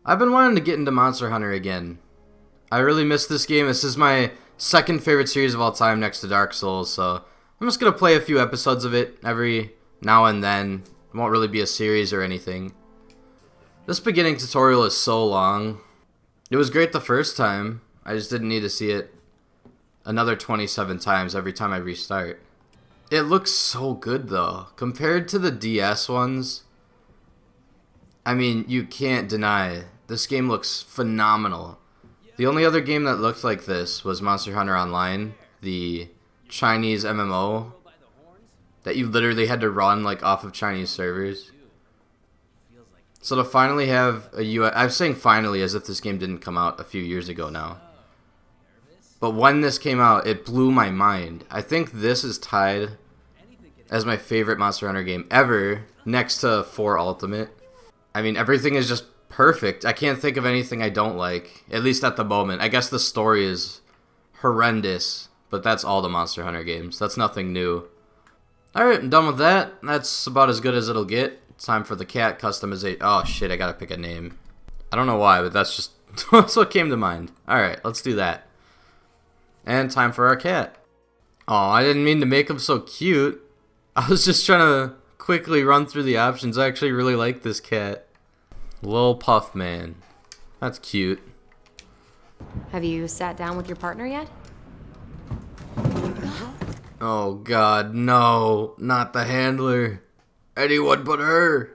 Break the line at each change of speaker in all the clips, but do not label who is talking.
I've been wanting to get into Monster Hunter again. I really miss this game. This is my second favorite series of all time next to Dark Souls, so I'm just going to play a few episodes of it every now and then. It won't really be a series or anything. This beginning tutorial is so long. It was great the first time. I just didn't need to see it another 27 times every time I restart. It looks so good though. Compared to the DS ones, I mean, you can't deny this game looks phenomenal. The only other game that looked like this was Monster Hunter Online, the Chinese MMO that you literally had to run like off of Chinese servers. So to finally have a US, I'm saying finally as if this game didn't come out a few years ago now. But when this came out, it blew my mind. I think this is tied as my favorite Monster Hunter game ever, next to 4 Ultimate. I mean, everything is just perfect. I can't think of anything I don't like, at least at the moment. I guess the story is horrendous, but that's all the Monster Hunter games. That's nothing new. Alright, I'm done with that. That's about as good as it'll get. It's time for the cat customization. Oh shit, I gotta pick a name. I don't know why, but that's just that's what came to mind. Alright, let's do that. And time for our cat. Oh, I didn't mean to make him so cute. I was just trying to quickly run through the options. I actually really like this cat. Lil Puff Man. That's cute.
Have you sat down with your partner yet?
Oh god, no. Not the handler. Anyone but her.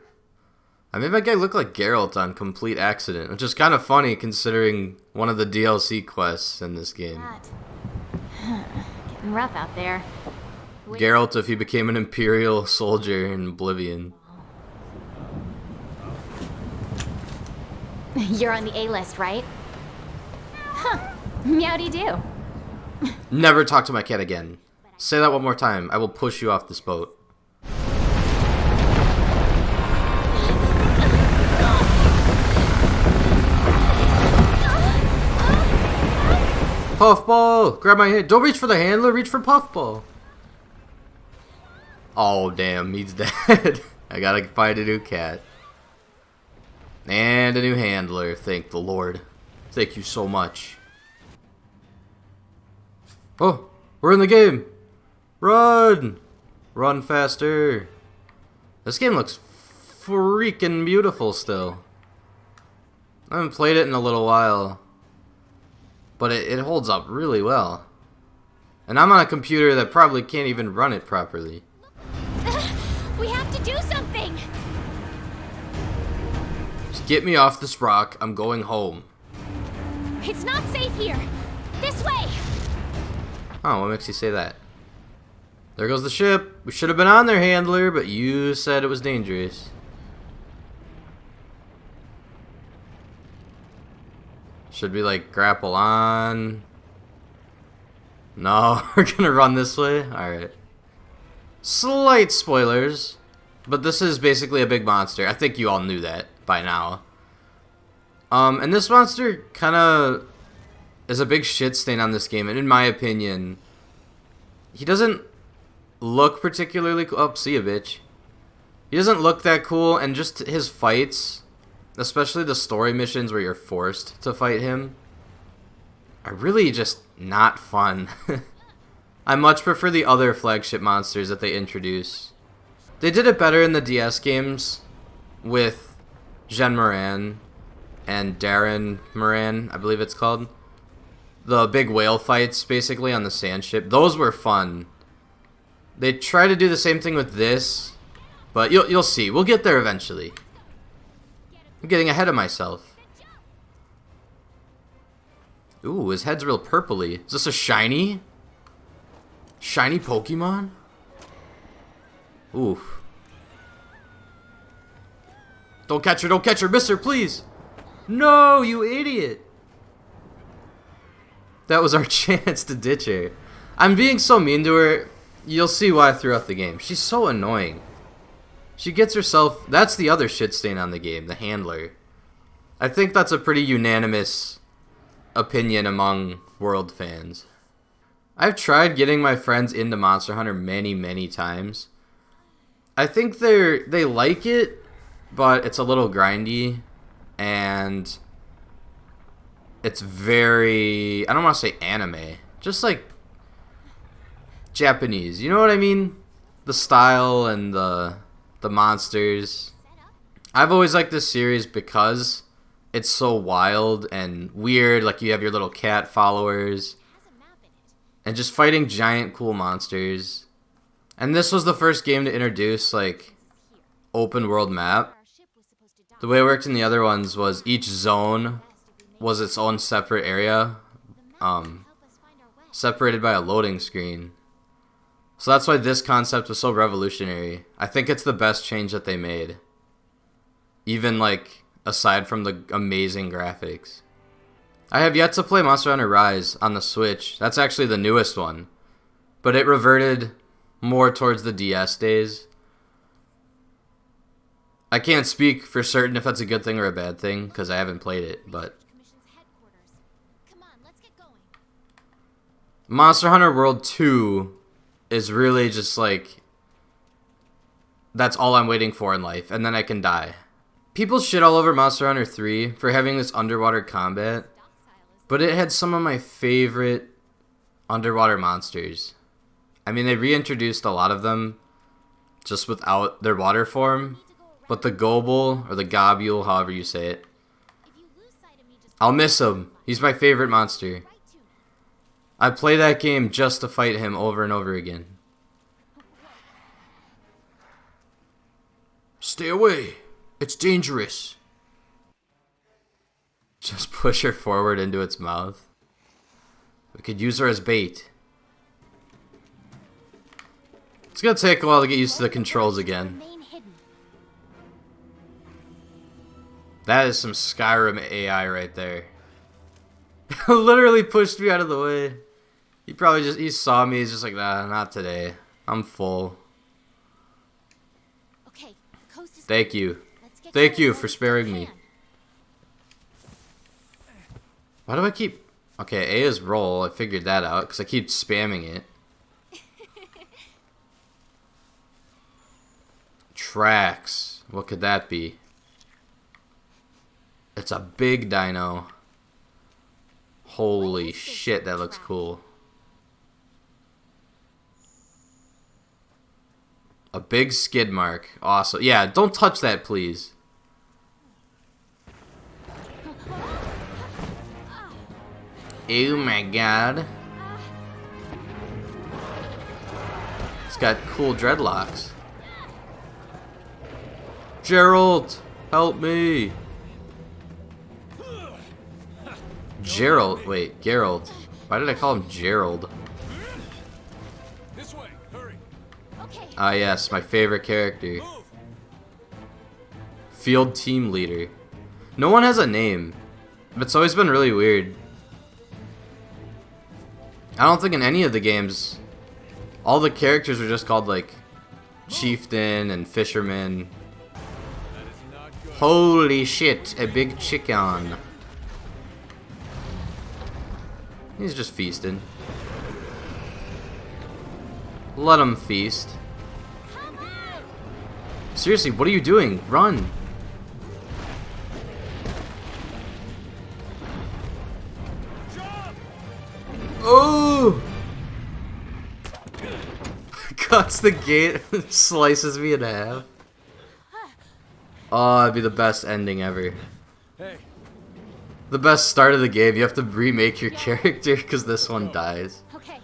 I made that guy look like Geralt on Complete Accident, which is kind of funny considering one of the DLC quests in this game.
Getting rough out there.
Geralt if he became an Imperial soldier in Oblivion.
You're on the A-list, right? Huh. Meowdy-doo.
Never talk to my cat again. Say that one more time. I will push you off this boat. Puffball! Grab my hand. Don't reach for the handler, reach for Puffball. Oh, damn. He's dead. I gotta find a new cat. And a new handler. Thank the Lord. Thank you so much. Oh, we're in the game. Run! Run faster. This game looks freaking beautiful still. I haven't played it in a little while. But it holds up really well. And I'm on a computer that probably can't even run it properly.
We have to do something!
Just get me off this rock. I'm going home.
It's not safe here! This way!
Oh, what makes you say that? There goes the ship. We should have been on there, handler, but you said it was dangerous. Should we, like, grapple on? No, we're gonna run this way? Alright. Slight spoilers, but this is basically a big monster. I think you all knew that by now. And this monster kinda is a big shit stain on this game, and in my opinion, he doesn't look particularly cool. Oh, see ya, bitch. He doesn't look that cool, and just his fights, especially the story missions where you're forced to fight him, are really just not fun. I much prefer the other flagship monsters that they introduce. They did it better in the DS games with Jen Moran and Darren Moran, I believe it's called. The big whale fights, basically, on the sand ship. Those were fun. They try to do the same thing with this, but you'll see. We'll get there eventually. I'm getting ahead of myself. Ooh, his head's real purpley. Is this a shiny? Shiny Pokemon? Oof. Don't catch her, mister, please! No, you idiot! That was our chance to ditch her. I'm being so mean to her. You'll see why throughout the game. She's so annoying. She gets herself... That's the other shit stain on the game, the handler. I think that's a pretty unanimous opinion among World fans. I've tried getting my friends into Monster Hunter many, many times. I think they like it, but it's a little grindy. and it's very, I don't want to say anime, just like Japanese. You know what I mean? The style and the monsters. I've always liked this series because it's so wild and weird. Like, you have your little cat followers and just fighting giant cool monsters. And this was the first game to introduce like open world map. The way it worked in the other ones was each zone was its own separate area, separated by a loading screen. So that's why this concept was so revolutionary. I think it's the best change that they made. Even like aside from the amazing graphics. I have yet to play Monster Hunter Rise on the Switch. That's actually the newest one. But it reverted more towards the DS days. I can't speak for certain if that's a good thing or a bad thing, because I haven't played it, but Monster Hunter World 2 is really just like, that's all I'm waiting for in life, and then I can die. People shit all over Monster Hunter 3 for having this underwater combat, but it had some of my favorite underwater monsters. I mean, they reintroduced a lot of them just without their water form, but the Gobble, or the Gobule, however you say it, I'll miss him. He's my favorite monster. I play that game just to fight him over and over again. Stay away. It's dangerous. Just push her forward into its mouth. We could use her as bait. It's gonna take a while to get used to the controls again. That is some Skyrim AI right there. Literally pushed me out of the way. He probably just, he saw me, he's just like, nah, not today. I'm full.
Okay,
thank you. Thank you for sparing me. Why do I keep... Okay, A is roll. I figured that out because I keep spamming it. Tracks. What could that be? It's a big dino. Holy shit, that looks cool. A big skid mark. Awesome. Yeah, don't touch that, please. Oh my god. It's got cool dreadlocks. Gerald, help me. Gerald, wait, Gerald. Why did I call him Gerald?
This way, hurry.
Ah yes, my favorite character. Field team leader. No one has a name. But it's always been really weird. I don't think in any of the games all the characters are just called like chieftain and fisherman. Holy shit, a big chicken. He's just feasting. Let him feast. Seriously, what are you doing? Run. Oh! Cuts the gate, slices me in half. Oh, that'd be the best ending ever.
Hey.
The best start of the game. You have to remake your character because this one dies.
Okay.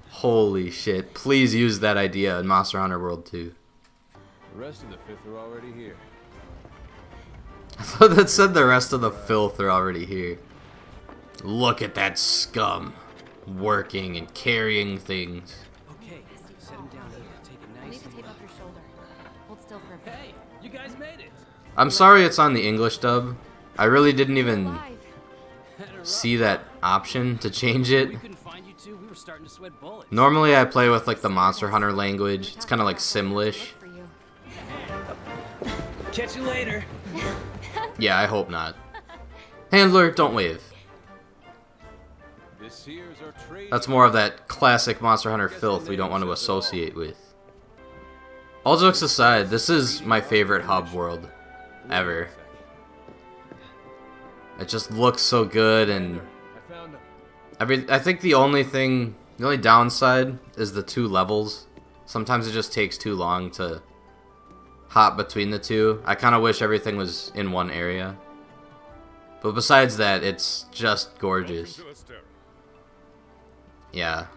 Holy shit. Please use that idea in Monster Hunter World 2.
The rest of the fifth are already here.
I thought that said the rest of the filth are already here. Look at that scum. Working and carrying things.
Okay, set him down here. Take it nice.
Leave the tape off your shoulder. Hold still for a bit.
Hey, you guys made it.
I'm sorry it's on the English dub. I really didn't even see that option to change it.
We couldn't find you two. We were starting to sweat bullets.
Normally I play with like the Monster Hunter language. It's kind of like Simlish.
For you.
Catch you later.
Yeah, I hope not. Handler, don't wave.
This here's our trade.
That's more of that classic Monster Hunter filth we don't want to associate with. All jokes aside, this is my favorite hub world ever. It just looks so good, and
I found them.
I think the only downside is the 2 levels. Sometimes it just takes too long to hop between the 2. I kind of wish everything was in one area. But besides that, it's just gorgeous. Yeah.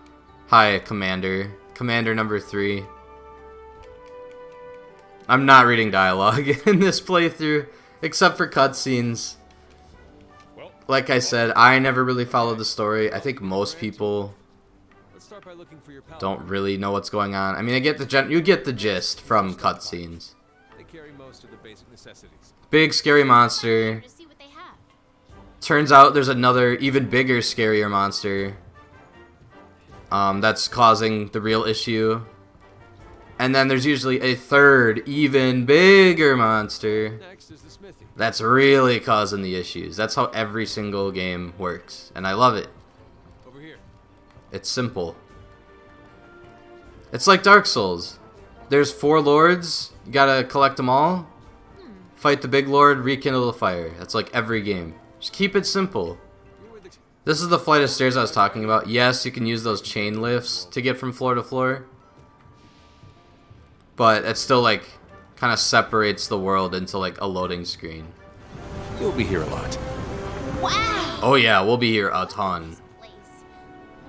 Hi, Commander. Commander number 3. I'm not reading dialogue in this playthrough, except for cutscenes. Like I said, I never really followed the story. I think most people
Let's start by looking for your pal.
don't really know what's going on. I mean, you get the gist from cutscenes.
They carry most of the basic necessities.
Big scary monster.
To see what they have.
Turns out there's another even bigger, scarier monster. That's causing the real issue. And then there's usually a third, even bigger monster
Next is the smithy.
that's really causing the issues. That's how every single game works, and I love it.
Over here.
It's simple. It's like Dark Souls. There's 4 lords, you gotta collect them all. Fight the big lord, rekindle the fire. That's like every game. Just keep it simple.
You're with the
This is the flight of stairs I was talking about. Yes, you can use those chain lifts to get from floor to floor. But it still like kind of separates the world into like a loading screen.
You'll be here a lot.
Wow.
Oh yeah, we'll be here a ton.
Place.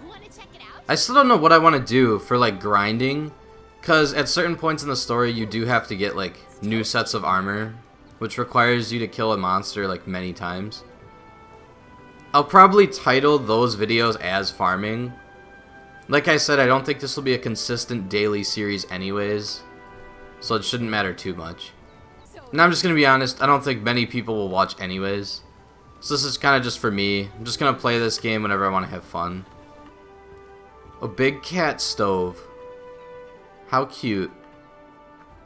Want to check it out?
I still don't know what I want to do for like grinding, because at certain points in the story you do have to get like new sets of armor, which requires you to kill a monster like many times. I'll probably title those videos as farming. Like I said, I don't think this will be a consistent daily series anyways, so it shouldn't matter too much. And I'm just going to be honest, I don't think many people will watch anyways. So this is kind of just for me. I'm just going to play this game whenever I want to have fun. A big cat stove. How cute.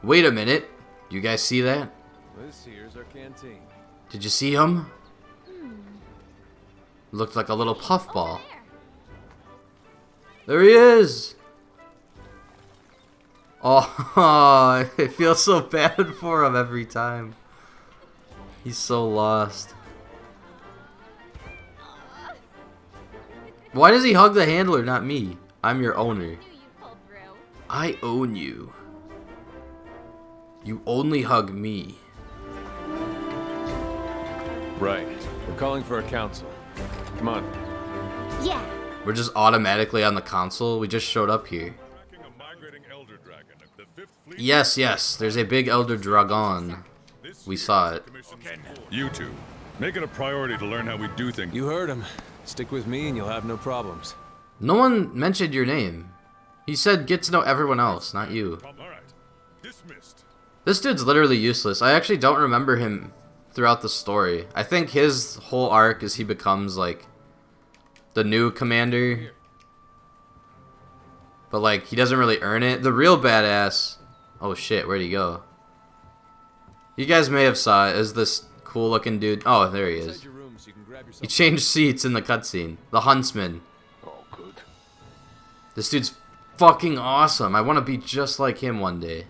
Wait a minute. You guys see that?
This here's our canteen.
Did you see him? Looked like a little puffball. There he is! Oh, I feel so bad for him every time. He's so lost. Why does he hug the handler, not me? I'm your owner.
Knew you pulled through.
I own you. You only hug me.
Right. We're calling for a council. Come on.
Yeah.
We're just automatically on the console. We just showed up here. Yes, yes. There's a big Elder Dragon. We saw it.
You two, make it a priority to learn how we do things.
You heard him. Stick with me and you'll have no problems.
No one mentioned your name. He said get to know everyone else, not you.
All right, dismissed.
This dude's literally useless. I actually don't remember him throughout the story. I think his whole arc is he becomes like the new commander. But like he doesn't really earn it. The real badass. Oh shit, where'd he go? You guys may have saw it. Is this cool looking dude? Oh, there he is.
Inside your room so you can grab yourself.
He changed seats in the cutscene. The Huntsman.
Oh, good.
This dude's fucking awesome. I want to be just like him one day.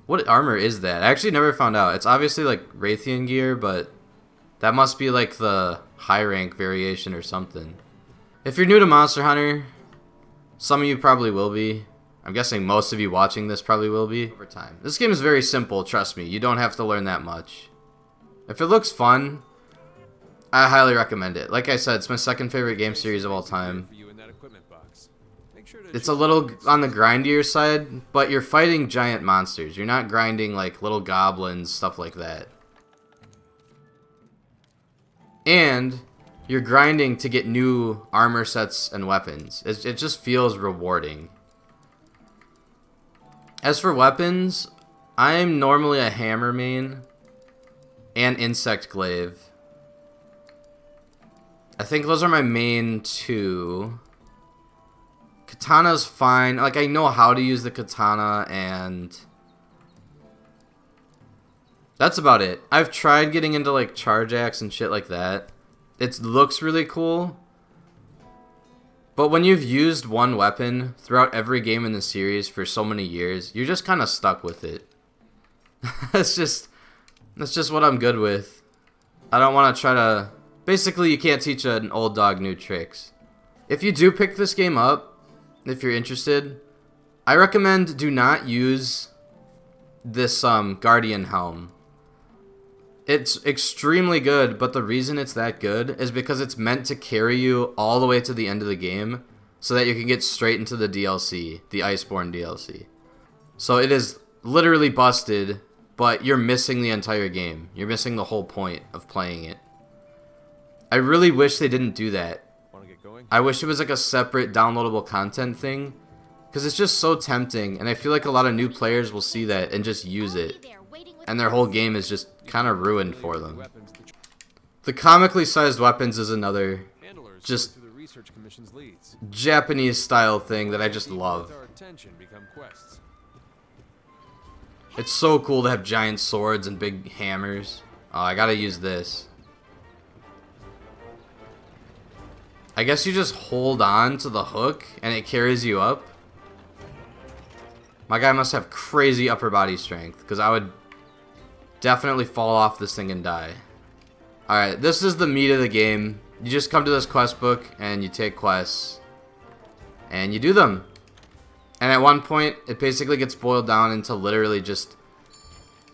What armor is that? I actually never found out. It's obviously like Raytheon gear, but that must be like the high rank variation or something. If you're new to Monster Hunter, some of you probably will be. I'm guessing most of you watching this probably will be over time. This game is very simple, trust me. You don't have to learn that much. If it looks fun, I highly recommend it. Like I said, it's my second favorite game series of all time.
For you in that equipment box. Make sure to
It's a little on the grindier side, but you're fighting giant monsters. You're not grinding like little goblins, stuff like that. And you're grinding to get new armor sets and weapons. It just feels rewarding. As for weapons, I'm normally a hammer main and insect glaive. I think those are my main two. Katana's fine. Like, I know how to use the katana, and that's about it. I've tried getting into, like, charge axe and shit like that. It looks really cool. But when you've used one weapon throughout every game in the series for so many years, you're just kind of stuck with it. That's just what I'm good with. I don't want to try to... Basically, you can't teach an old dog new tricks. If you do pick this game up, if you're interested, I recommend do not use this Guardian helm. It's extremely good, but the reason it's that good is because it's meant to carry you all the way to the end of the game so that you can get straight into the DLC, the Iceborne DLC. So it is literally busted, but you're missing the entire game. You're missing the whole point of playing it. I really wish they didn't do that.
Want to get going?
I wish it was like a separate downloadable content thing, because it's just so tempting, and I feel like a lot of new players will see that and just use it, and their whole game is just kind of ruined for them. The comically sized weapons is another
Handlers
just
to the research commission's leads.
Japanese style thing that I just love.
Our attention become quests.
It's so cool to have giant swords and big hammers. Oh, I gotta use this. I guess you just hold on to the hook and it carries you up. My guy must have crazy upper body strength, because I would definitely fall off this thing and die. Alright, this is the meat of the game. You just come to this quest book and you take quests. And you do them. And at one point, it basically gets boiled down into literally just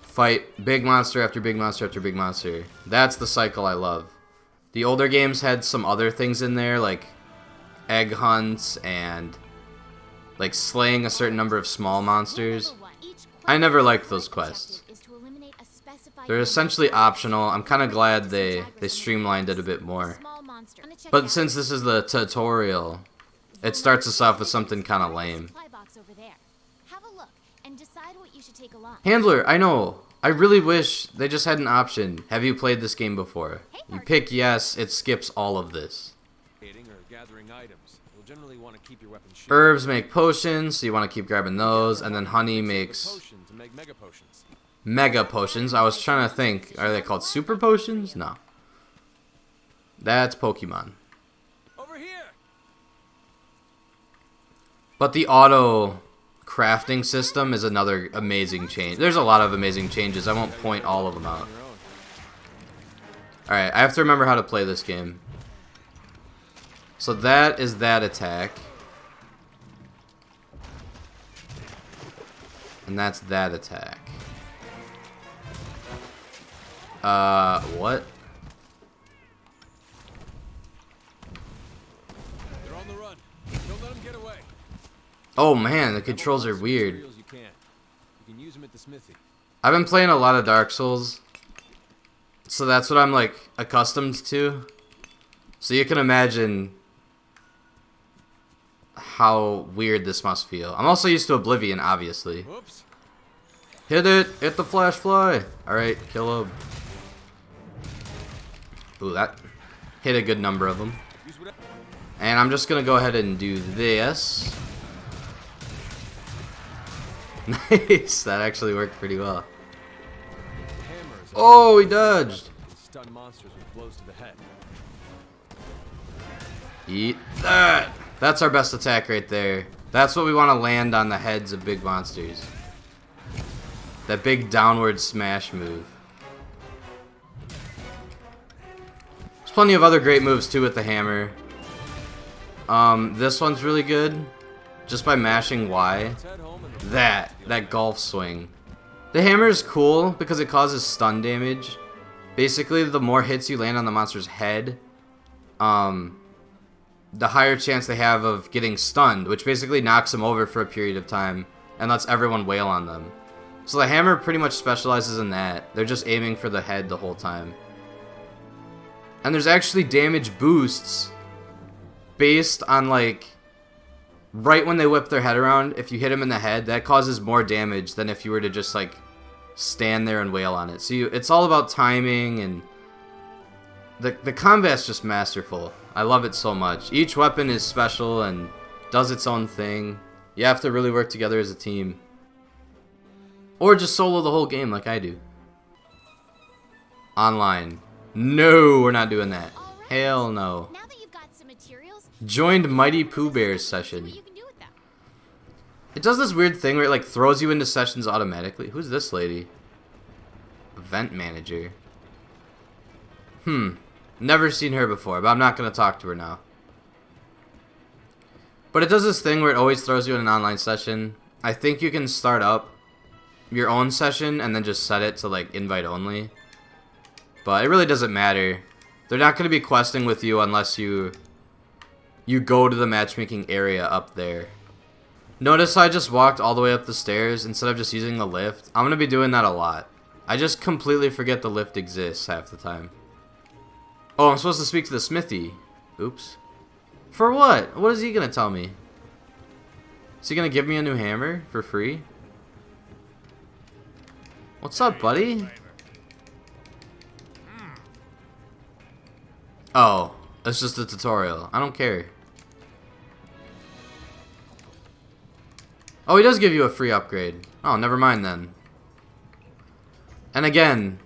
fight big monster after big monster after big monster. That's the cycle I love. The older games had some other things in there, like egg hunts and like slaying a certain number of small monsters. I never liked those quests. They're essentially optional. I'm kind of glad they streamlined it a bit more. But since this is the tutorial, it starts us off with something kind of lame. Handler, I know. I really wish they just had an option. Have you played this game before? You pick yes, it skips all of this.
Or gathering items. You'll generally want to keep your weapon shielded.
Herbs make potions, so you want to keep grabbing those, and then honey makes
Potion to make mega potions.
mega potions. I was trying to think, are they called super potions? No. That's Pokemon.
Over here.
But the auto crafting system is another amazing change. There's a lot of amazing changes. I won't point all of them out. Alright, I have to remember how to play this game. So that is that attack. And that's that attack. What?
They're on the run. Don't let them get away.
Oh man, the controls are weird.
You can use them at the smithy.
I've been playing a lot of Dark Souls, so that's what I'm like accustomed to. So you can imagine how weird this must feel. I'm also used to Oblivion, obviously.
Whoops.
Hit it! Hit the flash fly! Alright, kill him. Ooh, that hit a good number of them. And I'm just gonna go ahead and do this. Nice! That actually worked pretty well. Oh, he dodged!
Stun monsters with blows to the head.
Eat that! That's our best attack right there. That's what we want to land on the heads of big monsters. That big downward smash move. There's plenty of other great moves too with the hammer. This one's really good. Just by mashing Y. That golf swing. The hammer is cool because it causes stun damage. Basically, the more hits you land on the monster's head, the higher chance they have of getting stunned, which basically knocks them over for a period of time and lets everyone wail on them. So the hammer pretty much specializes in that. They're just aiming for the head the whole time. And there's actually damage boosts based on, like, right when they whip their head around. If you hit them in the head, that causes more damage than if you were to just, like, stand there and wail on it. So it's all about timing, and the combat's just masterful. I love it so much. Each weapon is special and does its own thing. You have to really work together as a team. Or just solo the whole game like I do. Online. No, we're not doing that. Hell no.
Now that you've got some materials,
Joined Mighty Pooh Bear's session.
what you can do with them.
It does this weird thing where it like throws you into sessions automatically. Who's this lady? Event manager. Never seen her before, but I'm not going to talk to her now. But it does this thing where it always throws you in an online session. I think you can start up your own session and then just set it to like invite only. But it really doesn't matter. They're not going to be questing with you unless you go to the matchmaking area up there. Notice I just walked all the way up the stairs instead of just using the lift. I'm going to be doing that a lot. I just completely forget the lift exists half the time. Oh, I'm supposed to speak to the smithy. Oops. For what? What is he going to tell me? Is he going to give me a new hammer for free? What's up, buddy? Oh, it's just a tutorial. I don't care. Oh, he does give you a free upgrade. Oh, never mind then. And again,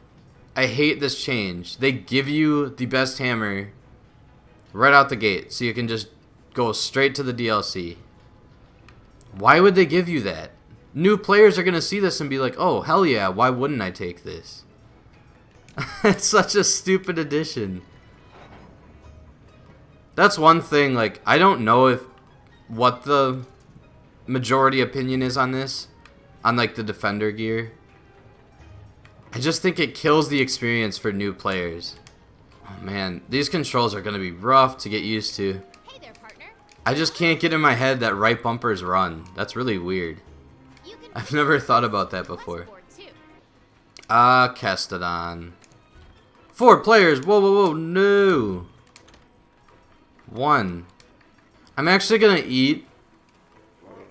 I hate this change. They give you the best hammer right out the gate, so you can just go straight to the DLC. Why would they give you that? New players are going to see this and be like, oh, hell yeah, why wouldn't I take this? It's such a stupid addition. That's one thing, like, I don't know what the majority opinion is on this, on like the Defender gear. I just think it kills the experience for new players. Oh man, these controls are gonna be rough to get used to.
Hey there, partner.
I just can't get in my head that right bumpers run. That's really weird. I've never thought about that before. Castodon. 4 players. Whoa, whoa, whoa, no. 1. I'm actually gonna eat.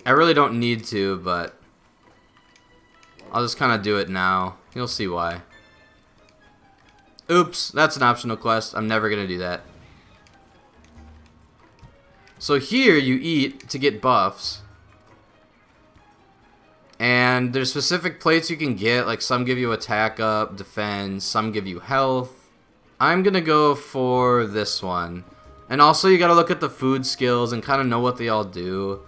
I really don't need to, but I'll just kind of do it now. You'll see why. Oops, that's an optional quest. I'm never gonna do that. So here you eat to get buffs. And there's specific plates you can get, like some give you attack up, defense, some give you health. I'm gonna go for this one. And also you gotta look at the food skills and kind of know what they all do.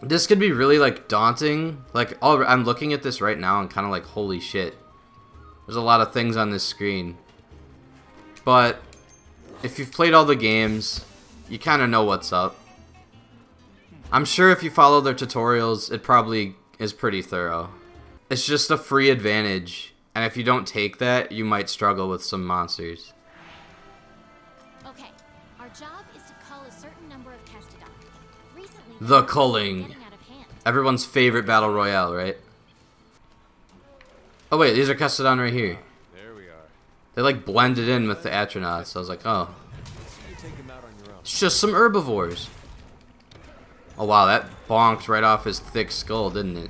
This could be really like daunting. Like I'm looking at this right now and kind of like, holy shit. There's a lot of things on this screen. But if you've played all the games, you kind of know what's up. I'm sure if you follow their tutorials, it probably is pretty thorough. It's just a free advantage, and if you don't take that, you might struggle with some monsters.
Okay, our job is to cull a certain number of Castodon. Recently,
The culling.
getting out of hand.
Everyone's favorite battle royale, right? Oh wait, these are Castodon right here.
There we are.
They like blended in with the astronauts, so I was like, oh.
Let's see you take him out on your own.
It's just some herbivores. Oh wow, that bonked right off his thick skull, didn't it?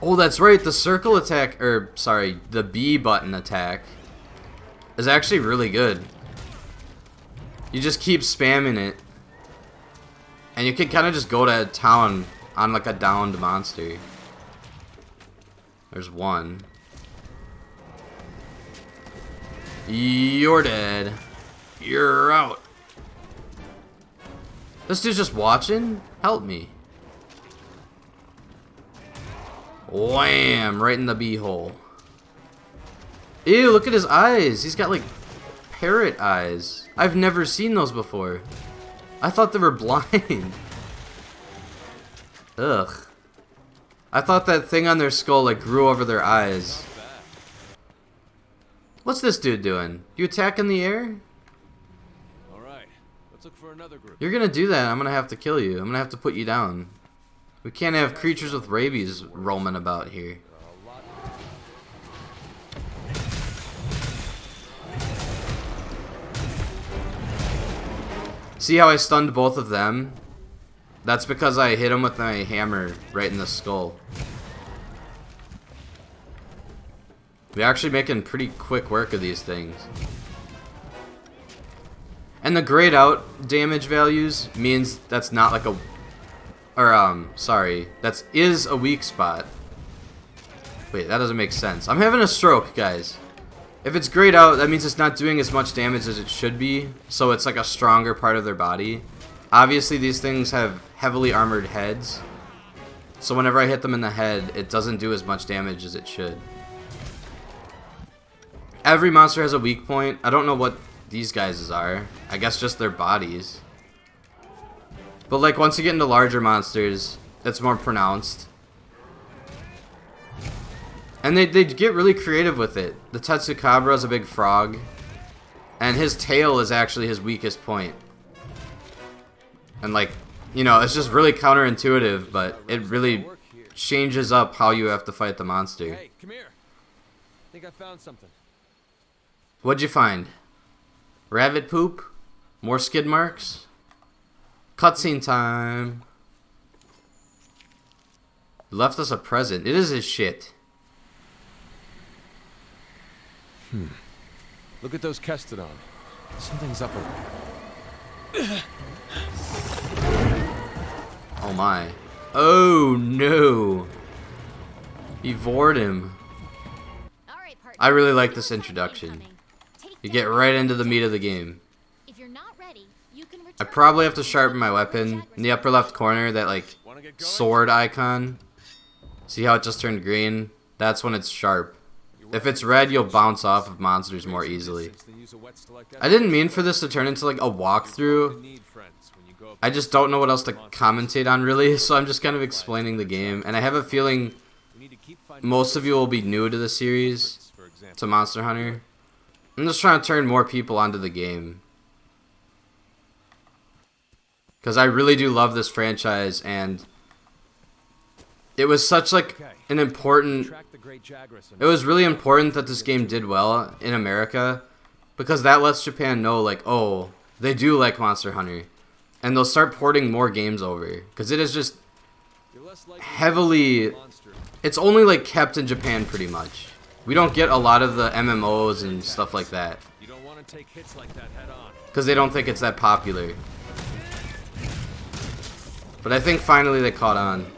Oh, that's right, the circle attack, or sorry, the B button attack is actually really good. You just keep spamming it, and you can kind of just go to town on like a downed monster. There's one. You're dead. You're out. This dude's just watching? Help me. Wham! Right in the beehole. Ew, look at his eyes. He's got like parrot eyes. I've never seen those before. I thought they were blind. Ugh. I thought that thing on their skull like grew over their eyes. What's this dude doing? You attack in the air?
All right, let's look for another group.
You're gonna do that, I'm gonna have to kill you. I'm gonna have to put you down. We can't have creatures with rabies roaming about here. See how I stunned both of them? That's because I hit him with my hammer right in the skull. We're actually making pretty quick work of these things. And the grayed out damage values means that's not like a... Or, sorry. That is a weak spot. Wait, that doesn't make sense. I'm having a stroke, guys. If it's grayed out, that means it's not doing as much damage as it should be. So it's like a stronger part of their body. Obviously, these things have heavily armored heads. So whenever I hit them in the head, it doesn't do as much damage as it should. every monster has a weak point. I don't know what these guys' are. I guess just their bodies. But like once you get into larger monsters, it's more pronounced. And they get really creative with it. The Tetsukabra is a big frog. And his tail is actually his weakest point. And like, you know, it's just really counterintuitive, but it really changes up how you have to fight the monster.
Hey, come here. I think I found something.
What'd you find? Rabbit poop? More skid marks? Cutscene time. He left us a present. It is his shit.
Look at those Kestodon. Something's up over there.
Oh my. Oh no. He vored him.
All right, partner.
I really like
Feel
this
something
introduction.
incoming. Take
You
that
get right into the meat of the game.
If you're not ready, you can
I
return
probably have to sharpen my weapon. In the upper left corner, that like
Wanna get going?
sword icon. See how it just turned green? That's when it's sharp. If it's red, you'll bounce off of monsters more easily. I didn't mean for this to turn into like a walkthrough. I just don't know what else to commentate on really, so I'm just kind of explaining the game. And I have a feeling most of you will be new to the series, to Monster Hunter. I'm just trying to turn more people onto the game. Because I really do love this franchise, and it was such like an important... It was really important that this game did well in America, because that lets Japan know like, oh, they do like Monster Hunter. And they'll start porting more games over, because it is just heavily... It's only like kept in Japan pretty much. We don't get a lot of the MMOs and stuff like that.
You don't want to take hits like that head on.
Because they don't think it's that popular. But I think finally they caught on.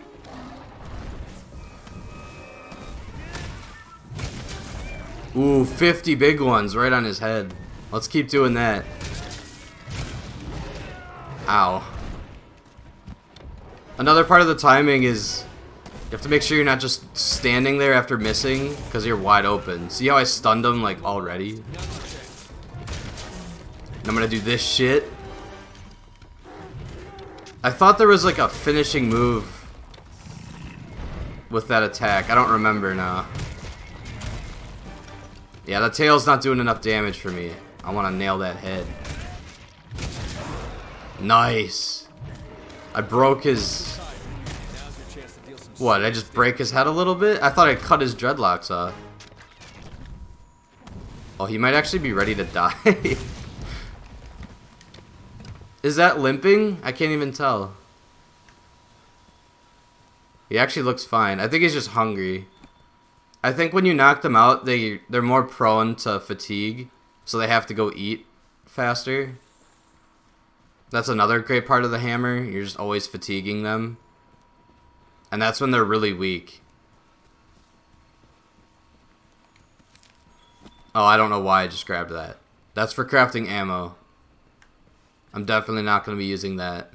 Ooh, 50 big ones right on his head. Let's keep doing that. Ow. Another part of the timing is you have to make sure you're not just standing there after missing because you're wide open. See how I stunned him like already? And I'm gonna do this shit. I thought there was like a finishing move with that attack. I don't remember now. Yeah, the tail's not doing enough damage for me. I want to nail that head. Nice. I broke his... What, did I just break his head a little bit? I thought I cut his dreadlocks off. Oh, he might actually be ready to die. Is that limping? I can't even tell. He actually looks fine. I think he's just hungry. I think when you knock them out, they're more prone to fatigue, so they have to go eat faster. That's another great part of the hammer. You're just always fatiguing them. And that's when they're really weak. Oh, I don't know why I just grabbed that. That's for crafting ammo. I'm definitely not going to be using that.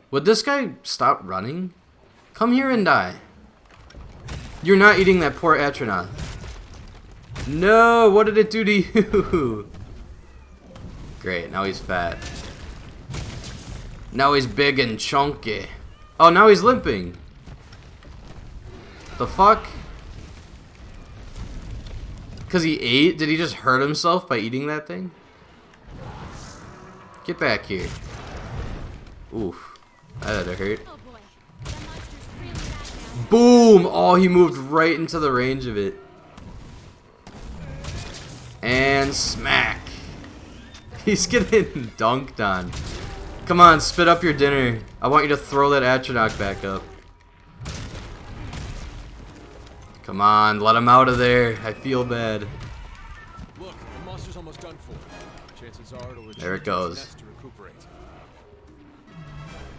Would this guy stop running? Come here and die. You're not eating that poor Atronaut. No, what did it do to you? Great, now he's fat. Now he's big and chunky. Oh, now he's limping. The fuck? Because he ate? Did he just hurt himself by eating that thing? Get back here. Oof. That had to hurt.
Oh boy, that monster's really bad now.
Boom! Oh, he moved right into the range of it. And smack. He's getting dunked on. Come on, spit up your dinner. I want you to throw that Atronach back up. Come on, let him out of there. I feel bad.
Look, the monster's almost done for. Chances are it'll
There it
return to its
goes.
nest to recuperate.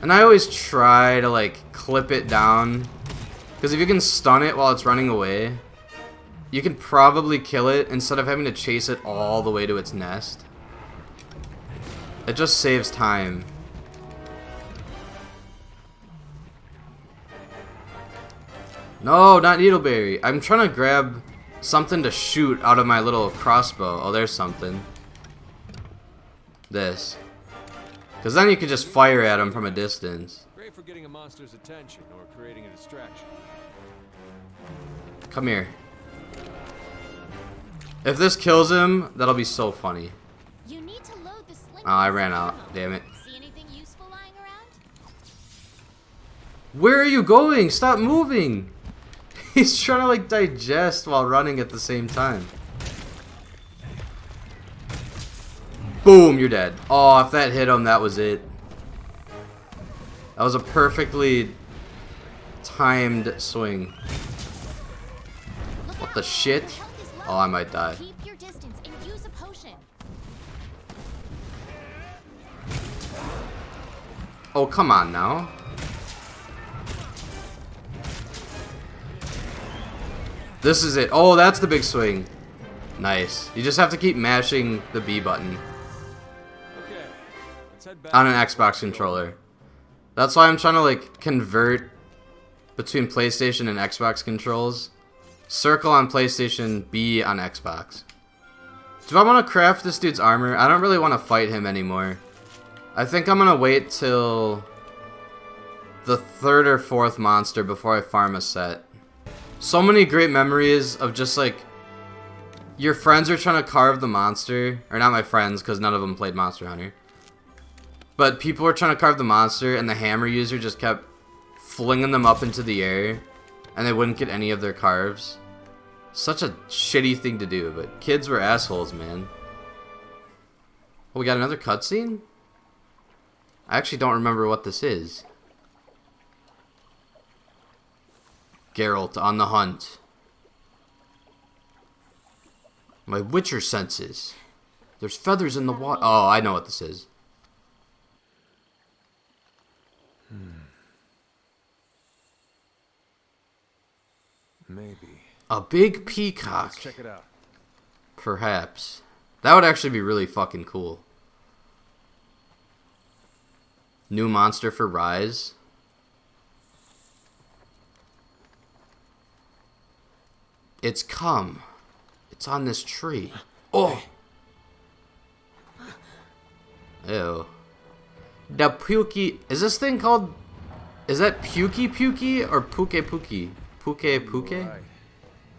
And I always try to like clip it down, because if you can stun it while it's running away, you can probably kill it instead of having to chase it all the way to its nest. It just saves time. No, not Needleberry. I'm trying to grab something to shoot out of my little crossbow. Oh, there's something. This. Because then you can just fire at him from a distance.
Great for getting a monster's attention or creating a distraction.
Come here. If this kills him, that'll be so funny.
You need to load the sling.
Oh, I ran out. Damn it.
See anything useful lying around?
Where are you going? Stop moving. He's trying to like digest while running at the same time. Boom, you're dead. Oh, if that hit him, that was it. That was a perfectly timed swing. What the shit? Oh, I might die.
Keep your distance and use a potion.
Oh, come on now. This is it. Oh, that's the big swing. Nice. You just have to keep mashing the B button
Okay, let's head back
on an Xbox controller. That's why I'm trying to like convert between PlayStation and Xbox controls. Circle on PlayStation, B on Xbox. Do I want to craft this dude's armor? I don't really want to fight him anymore. I think I'm going to wait till the 3rd or 4th monster before I farm a set. So many great memories of just like your friends are trying to carve the monster, or not my friends because none of them played Monster Hunter, but people were trying to carve the monster and the hammer user just kept flinging them up into the air and they wouldn't get any of their carves. Such a shitty thing to do, but kids were assholes, man. Oh, we got another cutscene? I actually don't remember what this is. Geralt on the hunt. My Witcher senses. There's feathers in the water. Oh, I know what this is.
Maybe.
A big peacock.
Let's check it out.
Perhaps. That would actually be really fucking cool. New monster for Rise. It's come. It's on this tree. Oh! Ew. The Pukey... Is this thing called... Is that Pukey or Puke Puke? Puke?
Right.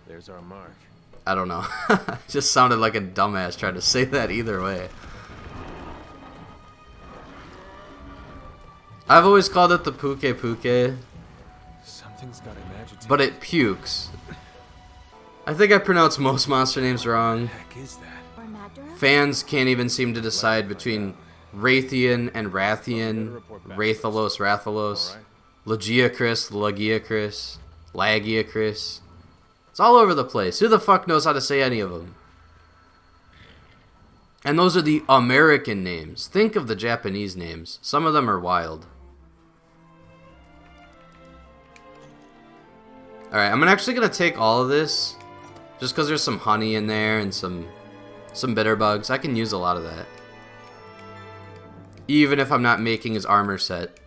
There's our mark.
I don't know. Just sounded like a dumbass trying to say that either way. I've always called it the Puke Puke,
Something's got him agitated.
but it pukes. I think I pronounce most monster names wrong.
What the heck is that?
Or Madara?
Fans can't even seem to decide between Raytheon and Rathian, Rathalos, Rathalos, Lagiacris, Lagiacris, Lagiacris. It's all over the place. Who the fuck knows how to say any of them? And those are the American names. Think of the Japanese names. Some of them are wild. Alright, I'm actually going to take all of this. Just because there's some honey in there and some bitter bugs. I can use a lot of that. Even if I'm not making his armor set.